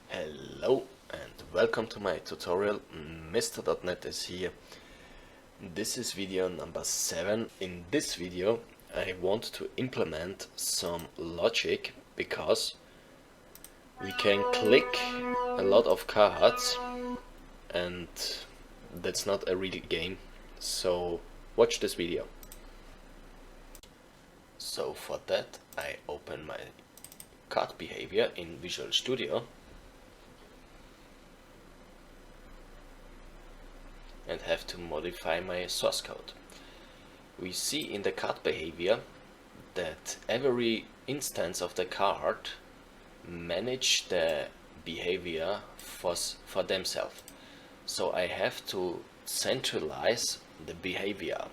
Hello and welcome to my tutorial. Mr.NET is here. This is video number 7. In this video I want to implement some logic because we can click a lot of cards and that's not a real game. So watch this video. So for that I open my card behavior in Visual Studio and have to modify my source code. We see in the card behavior that every instance of the card manage the behavior for themselves. So I have to centralize the behavior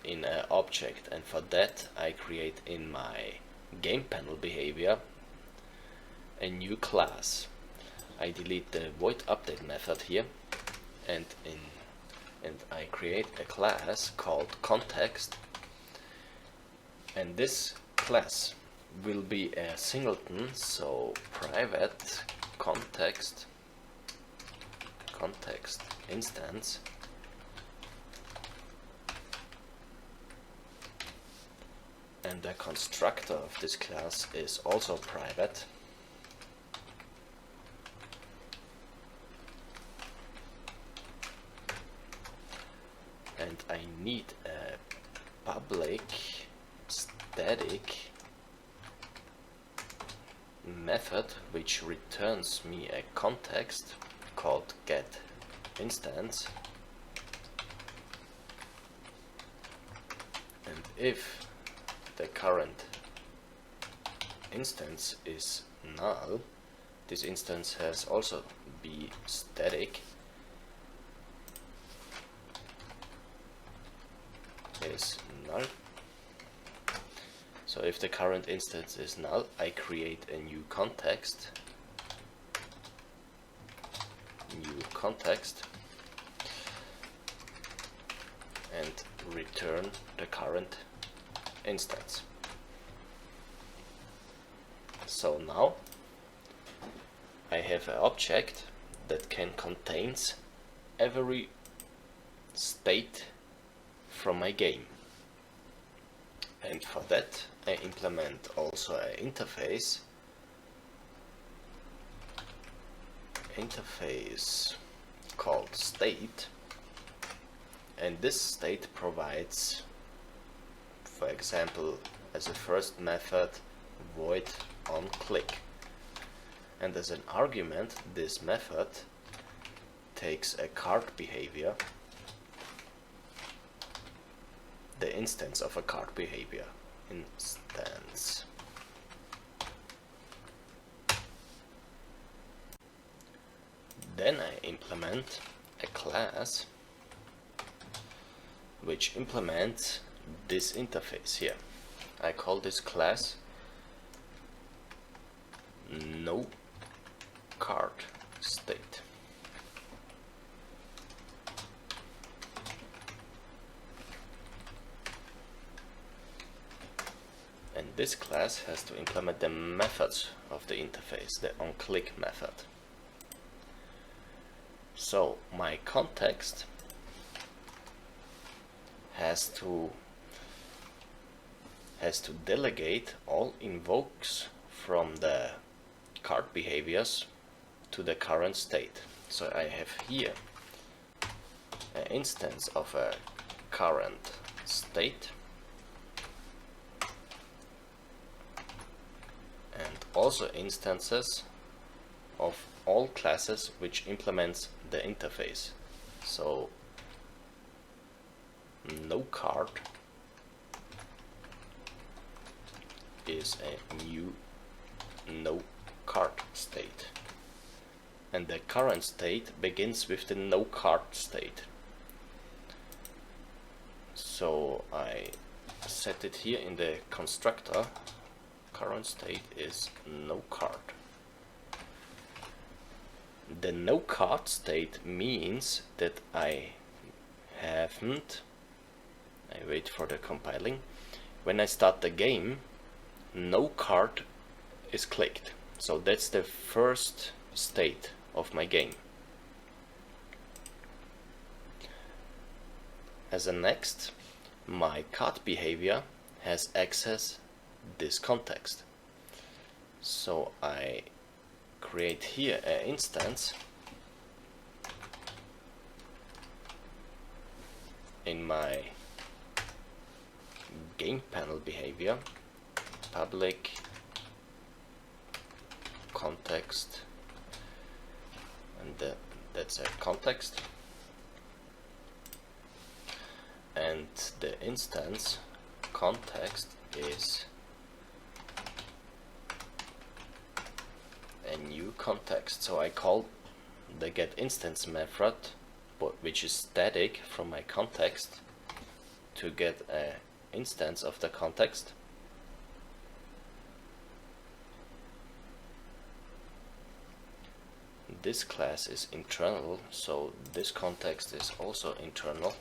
in an object, and for that I create in my game panel behavior a new class. I delete the void update method here and I create a class called context, and this class will be a singleton, so private context instance, and the constructor of this class is also private. And I need a public static method which returns me a context called getInstance, and if the current instance is null, this instance has also be static, is null. So if the current instance is null, I create a new context, and return the current instance. So now I have an object that can contains every state from my game, and for that I implement also an interface called state, and this state provides, for example, as a first method, void on click, and as an argument this method takes a card behavior, the instance of a card behavior instance. Then I implement a class which implements this interface here. I call this class no card state. And this class has to implement the methods of the interface, the onClick method. So my context has to delegate all invokes from the card behaviors to the current state. So I have here an instance of a current state, and also instances of all classes which implements the interface. So no card is a new no card state, and the current state begins with the no card state. So I set it here in the constructor. Current state is no card. The no card state means that I wait for the compiling. When I start the game, no card is clicked. So that's the first state of my game. As a next, my card behavior has access this context. So I create here an instance in my game panel behavior, public context, and that's a context, and the instance context is a new context. So I call the getInstance method, which is static from my context, to get an instance of the context. This class is internal, so this context is also internal.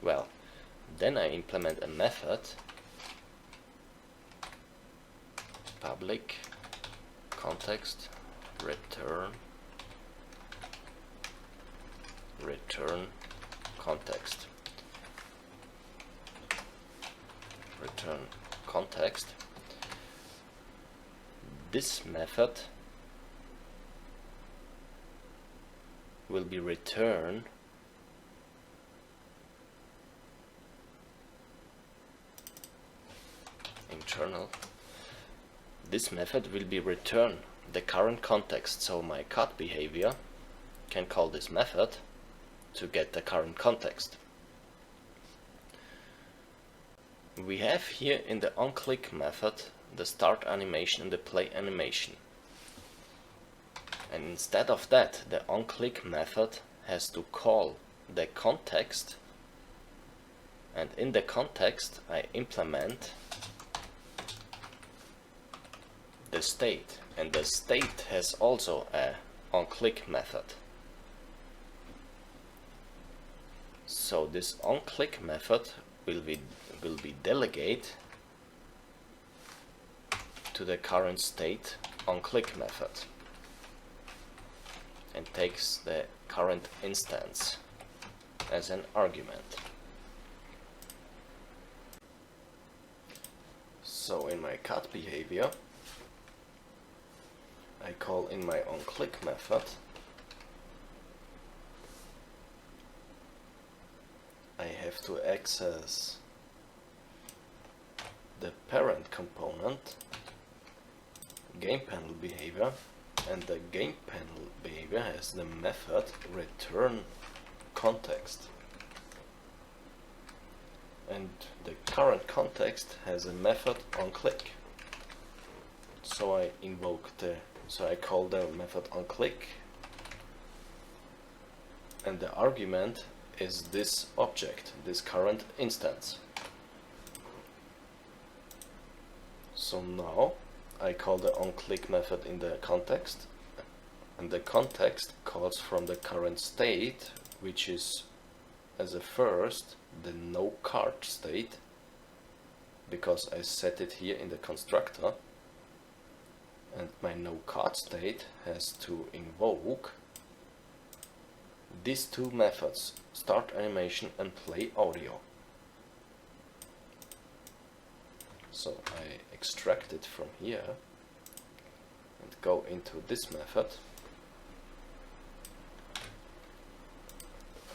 Well, then I implement a method, public context return context, return context. This method will be return internal. This method will be return the current context, so my card behavior can call this method to get the current context. We have here in the onClick method the start animation and the play animation. And instead of that, the onClick method has to call the context, and in the context I implement the state, and the state has also a onClick method. So this onClick method will be delegate to the current state onClick method and takes the current instance as an argument. So in my card behavior, I call in my onClick method I have to access the parent component, game panel behavior, and the game panel behavior has the method return context, and the current context has a method onClick. So I call the method onClick, and the argument is this object, this current instance. So now I call the onClick method in the context, and the context calls from the current state, which is as a first the no card state, because I set it here in the constructor, and my no card state has to invoke these two methods, start animation and play audio. So I extract it from here and go into this method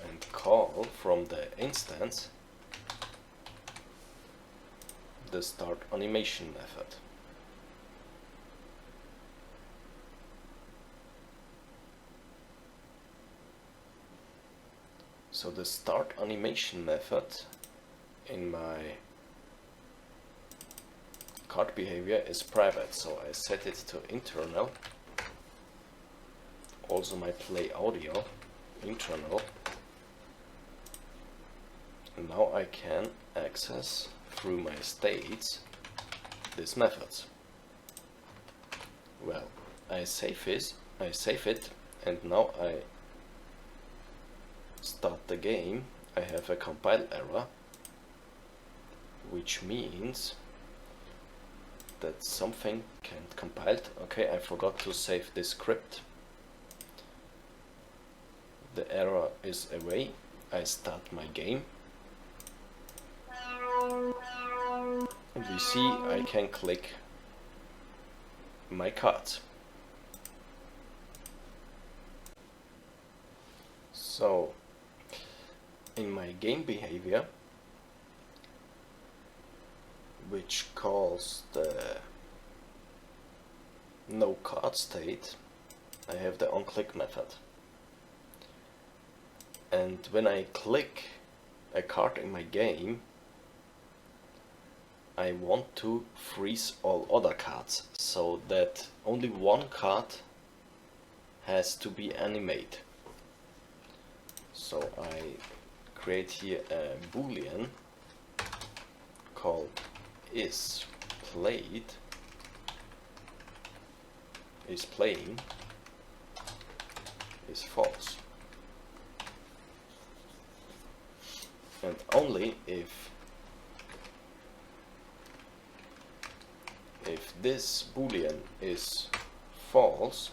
and call from the instance the start animation method. So the start animation method in my card behavior is private, so I set it to internal. Also my play audio internal. And now I can access through my states these methods. Well, I save it, and now I start the game. I have a compile error which means that something can't compile. Okay, I forgot to save this script. The error is away. I start my game. And we see I can click my cards. So in my game behavior, which calls the no card state, I have the onClick method. And when I click a card in my game, I want to freeze all other cards, so that only one card has to be animated. So I create here a boolean called is playing is false, and only if this boolean is false,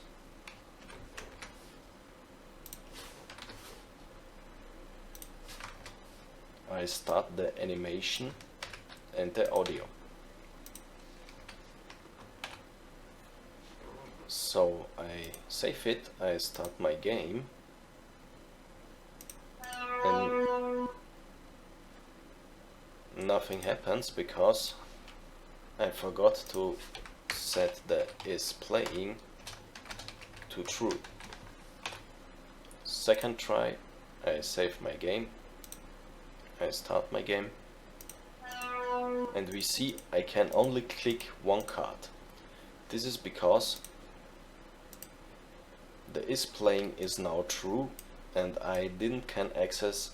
I start the animation and the audio. So I save it, I start my game, and nothing happens because I forgot to set the is playing to true. Second try, I save my game, I start my game, and we see I can only click one card. This is because the is playing is now true and I can access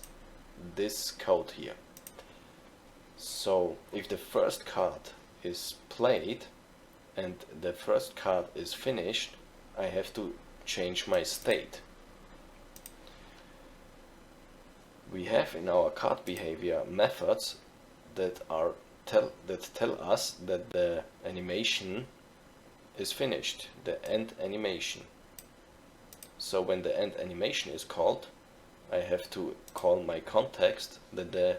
this code here. So if the first card is played and the first card is finished, I have to change my state. We have in our card behavior methods that tell us that the animation is finished, the end animation. So when the end animation is called, I have to call my context that the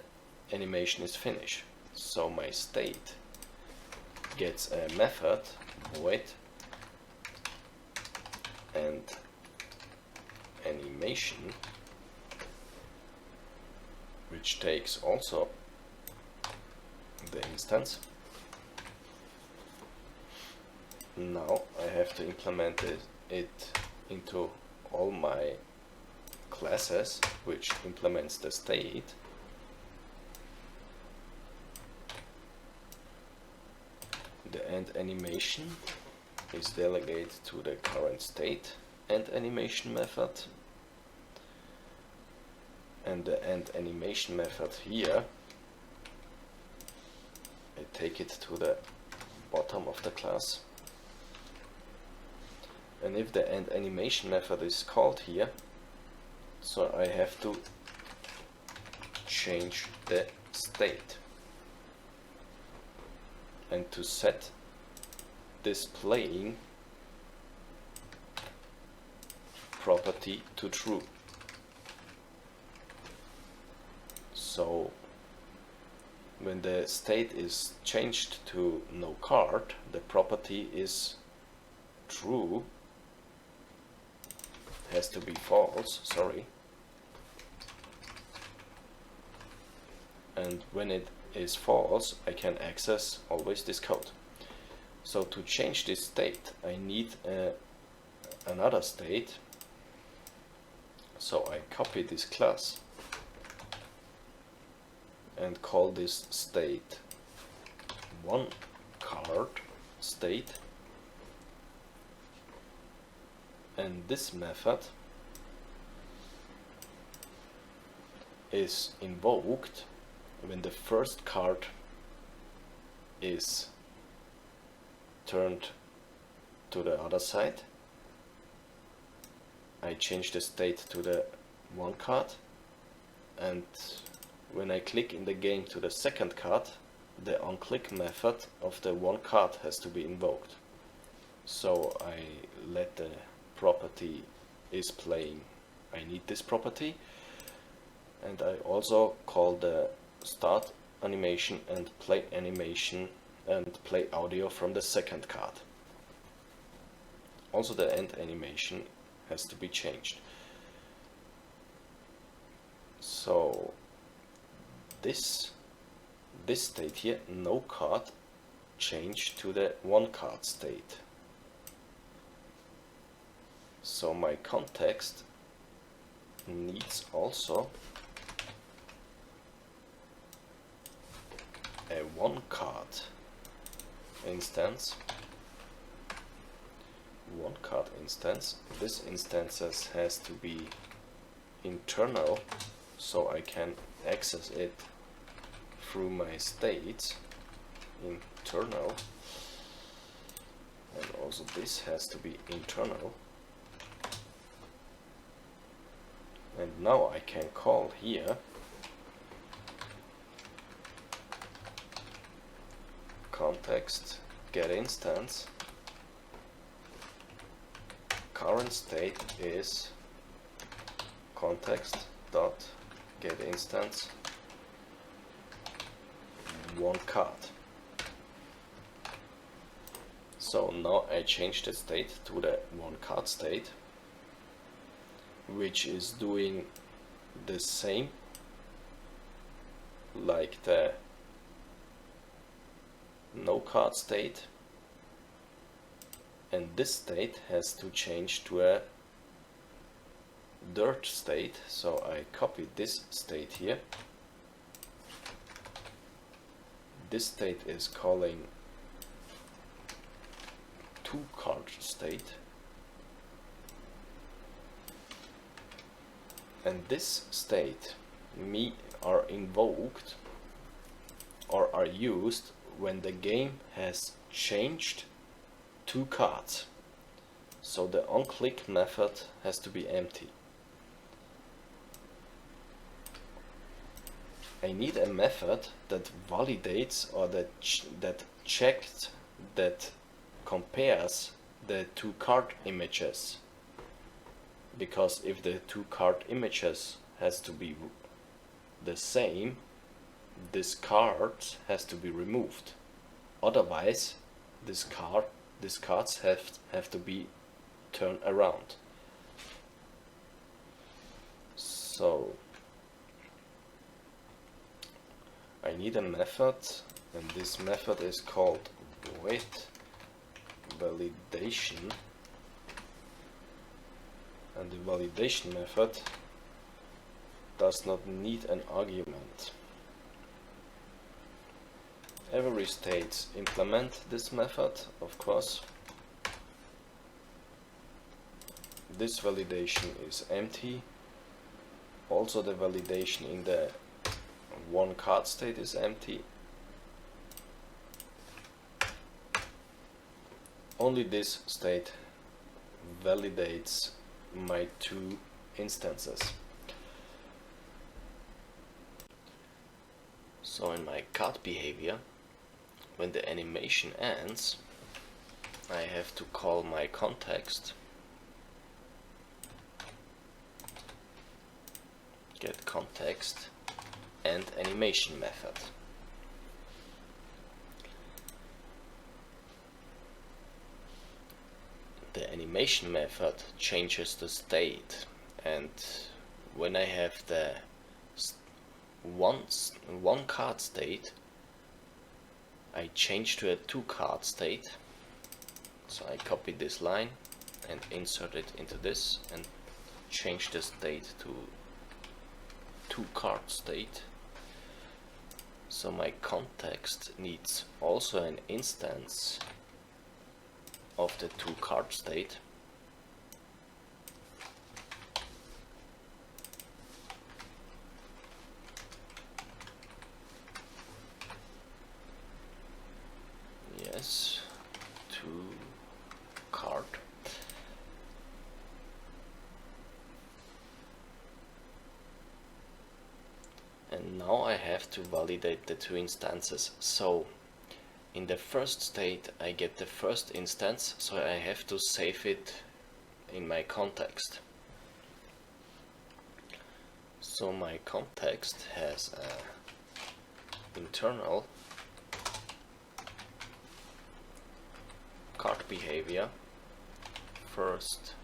animation is finished. So my state gets a method void and animation, which takes also the instance. Now I have to implement it into all my classes, which implements the state. The end animation is delegated to the current state end animation method, and the end animation method here, I take it to the bottom of the class. And if the end animation method is called here, so I have to change the state and to set this playing property to true. So when the state is changed to no card, the property is true, has to be false, sorry. And when it is false, I can access always this code. So to change this state, I need another state. So I copy this class and call this state one card state, and this method is invoked when the first card is turned to the other side. I change the state to the one card, and when I click in the game to the second card, the onClick method of the onCard has to be invoked. So I let the property is playing. I need this property, and I also call the start animation and play animation and play audio from the second card. Also the end animation has to be changed. So this state here, no card, changed to the onCard state. So my context needs also a onCard instance. OneCard instance. This instance has to be internal, so I can access it through my states. Internal, and also this has to be internal. And now I can call here context get instance. Current state is context dot get instance onCard. So now I change the state to the onCard state, which is doing the same like the no card state, and this state has to change to a dirt state. So I copy this state here. This state is calling toCard state, and this state are invoked or are used when the game has changed two cards. So the onClick method has to be empty. I need a method that validates or that checks, that compares the two card images, because if the two card images has to be the same, this card has to be removed. Otherwise, these cards have to be turned around. So I need a method, and this method is called void validation, and the validation method does not need an argument. Every state implement this method, of course. This validation is empty. Also the validation in the onCard state is empty. Only this state validates my two instances. So in my card behavior, when the animation ends, I have to call my context get context and animation method. The animation method changes the state, and when I have the one card state, I change to a two card state. So I copy this line and insert it into this and change the state to two card state. So my context needs also an instance of the two card state. Yes, two card. And now I have have to validate the two instances. So in the first state I get the first instance, so I have to save it in my context. So my context has a internal card behavior. First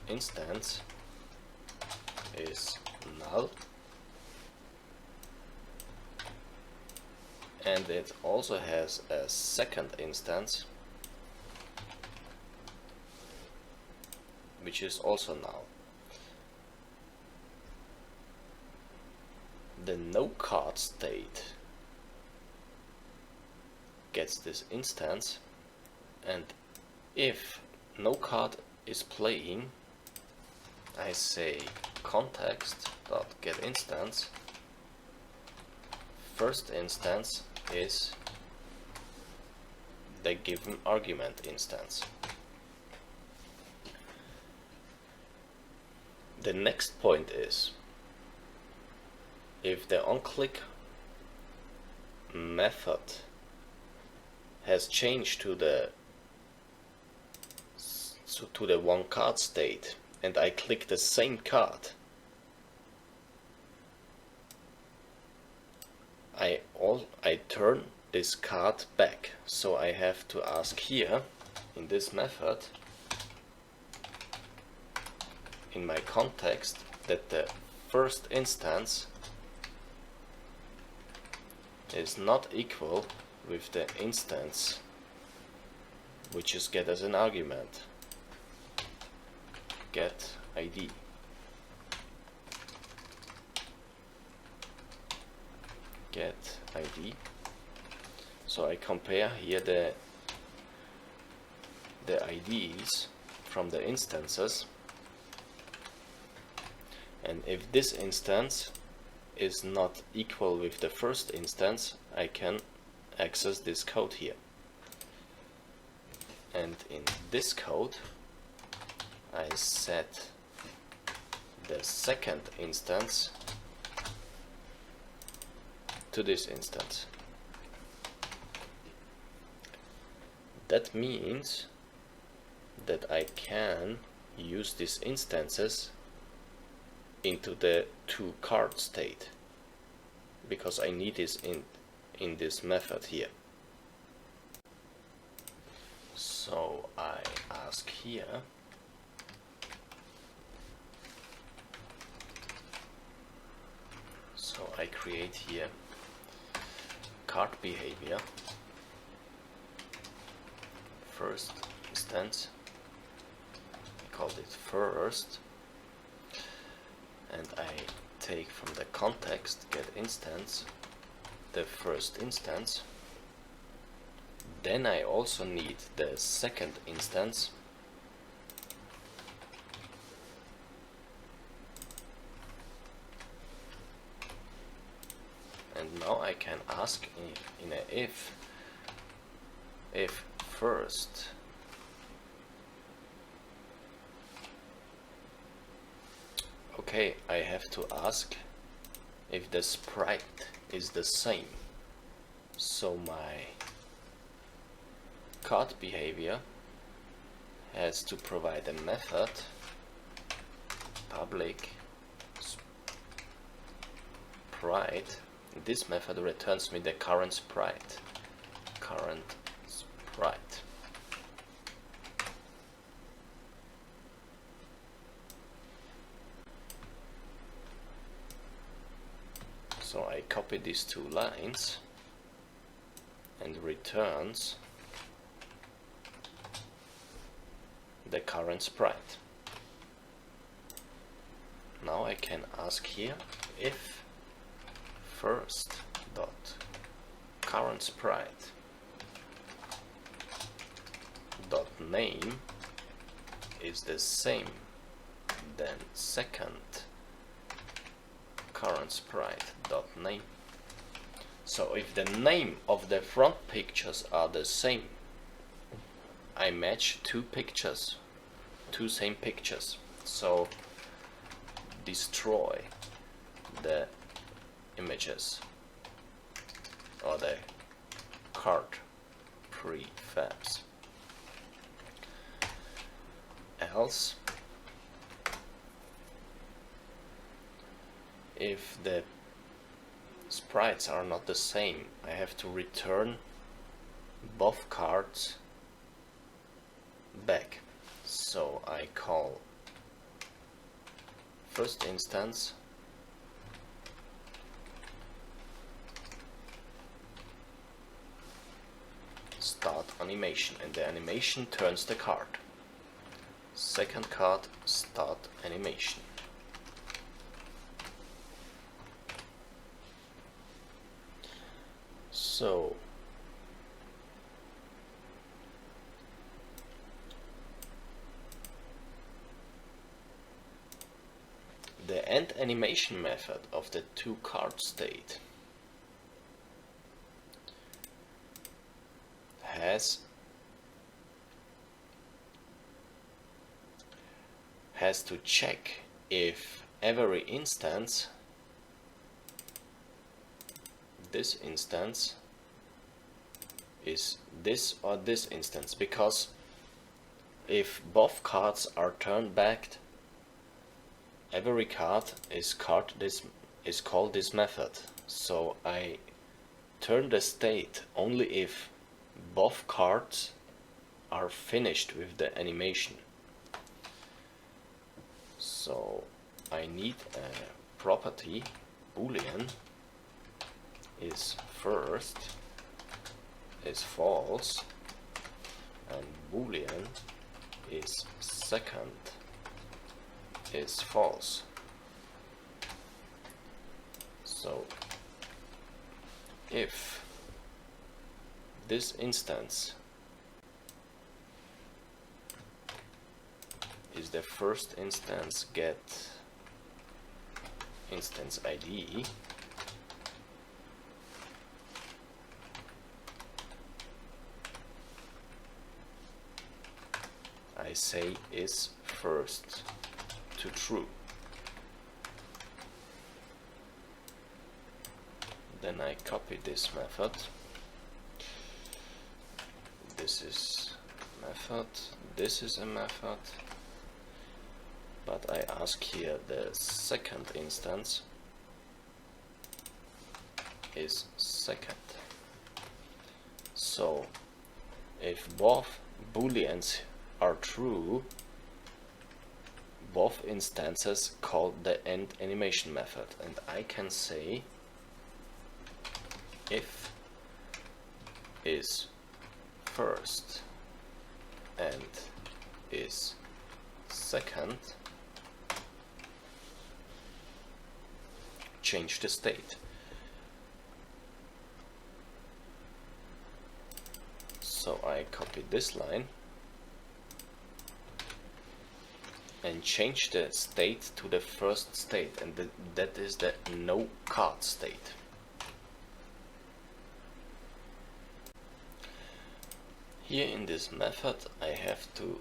instance is null, and it also has a second instance which is also null. The no card state gets this instance, and if no card is playing, I say context.getInstance. First instance is the given argument instance. The next point is, if the onClick method has changed to the one card state, and I click the same card, I turn this card back. So I have to ask here in this method, in my context, that the first instance is not equal with the instance which is get as an argument. Get ID. Get ID. So I compare here the IDs from the instances, and if this instance is not equal with the first instance, I can access this code here. And in this code I set the second instance to this instance. That means that I can use these instances into the two card state, because I need this in this method here. So I ask here, so I create here card behavior, first instance, I called it first, and I take from the context get instance the first instance. Then I also need the second instance, and now I can ask in a if first okay, I have to ask if the sprite is the same. So my card behavior has to provide a method public sprite. This method returns me the current sprite. So I copy these two lines and returns the current sprite. Now I can ask here if first dot current sprite dot name is the same then second current sprite dot name. So if the name of the front pictures are the same, I match two pictures, two same pictures. So destroy the images or the cart prefabs. Else, if the sprites are not the same, I have to return both cards back. So I call first instance start animation, and the animation turns the card. Second card, start animation. So the end animation method of the two card state has to check if every instance, this instance, is this or this instance, because if both cards are turned back, every card is called this method. So I turn the state only if both cards are finished with the animation. So I need a property boolean is first is false and boolean is second is false. So if this instance is the first instance, get instance ID, I say is first to true. Then I copy this method. This is method, this is a method, but I ask here the second instance is second. So if both booleans are true, both instances call the end animation method, and I can say if is first and is second, change the state. So I copy this line and change the state to the first state, and that is the no card state. Here in this method I have to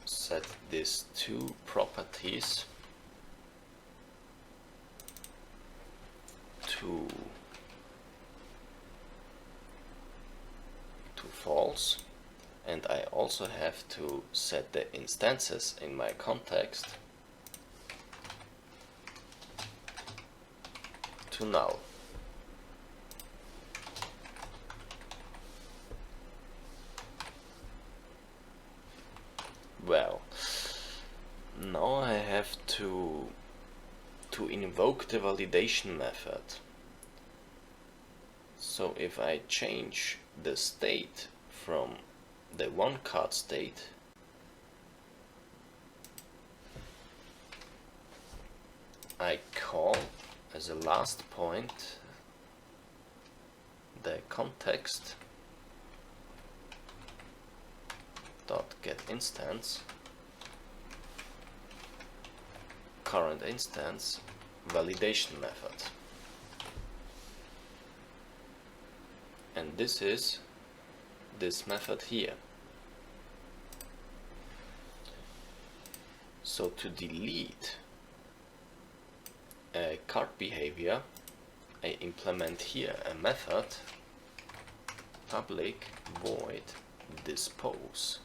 set these two properties to false, and I also have to set the instances in my context to null. Well, now I have to invoke the validation method. So if I change the state from the one card state I call as a last point the context dot get instance current instance validation method, and this is this method here. So to delete a card behavior, I implement here a method public void dispose,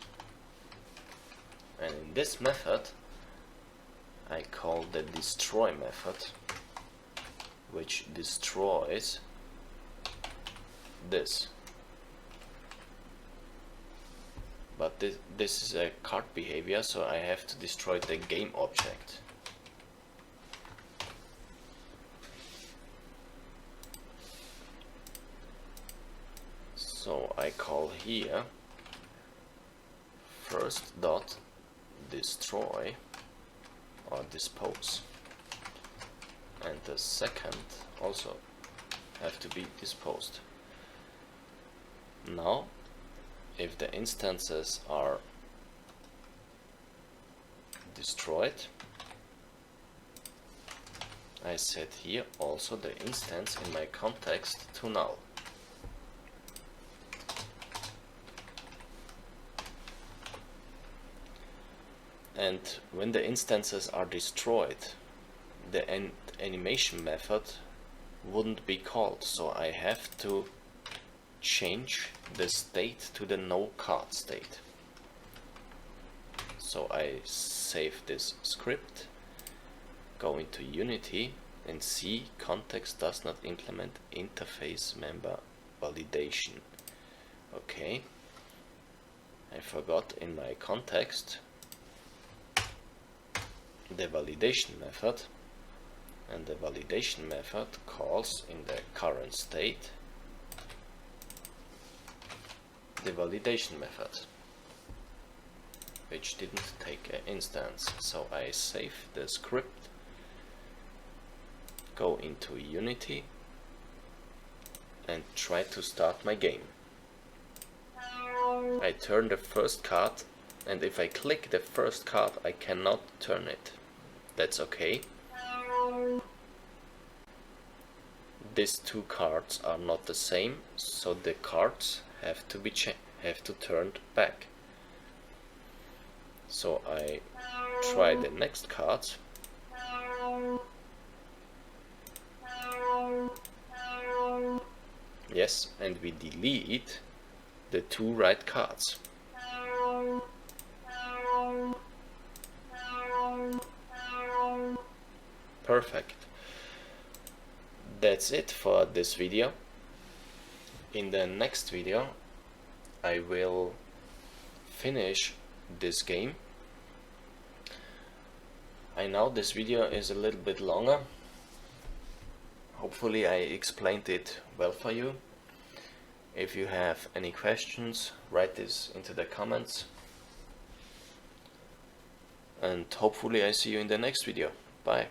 and in this method I call the destroy method, which destroys this. But this is a card behavior, so I have to destroy the game object. So I call here first dot destroy or dispose, and the second also have to be disposed. Now if the instances are destroyed, I set here also the instance in my context to null. And when the instances are destroyed, the animation method wouldn't be called, so I have to change the state to the no card state. So I save this script, go into Unity and see context does not implement interface member validation. Okay, I forgot in my context the validation method, and the validation method calls in the current state the validation method, which didn't take an instance. So I save the script, go into Unity and try to start my game. I turn the first card, and if I click the first card I cannot turn it. That's okay. These two cards are not the same, so the cards have to be turned back. So I try the next card. Yes, and we delete the two right cards. Perfect. That's it for this video. In the next video I will finish this game. I know this video is a little bit longer. Hopefully I explained it well for you. If you have any questions, write this into the comments. And hopefully I see you in the next video. Bye.